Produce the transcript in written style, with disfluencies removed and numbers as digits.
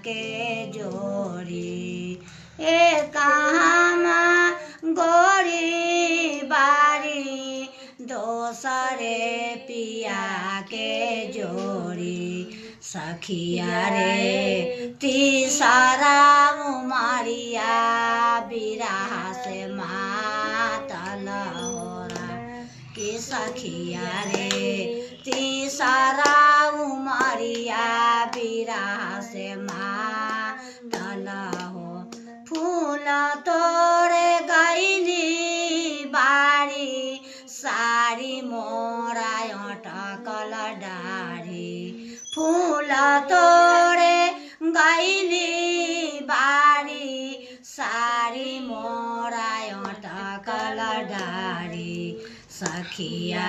के जोड़ी ए कहाँमा गोरी बारी दोसरे पिया के जोड़ी सखिया रे तीसरा उमरिया बिरहा से मातल होरा कि सखिया रे तीसरा उमरिया बिरहा से मातल हो फूल तोरे गईली बारी सारी मोरा अटकल डारी फूल तोरे गईली बारी सारी मोरा अटकल डारी सखिया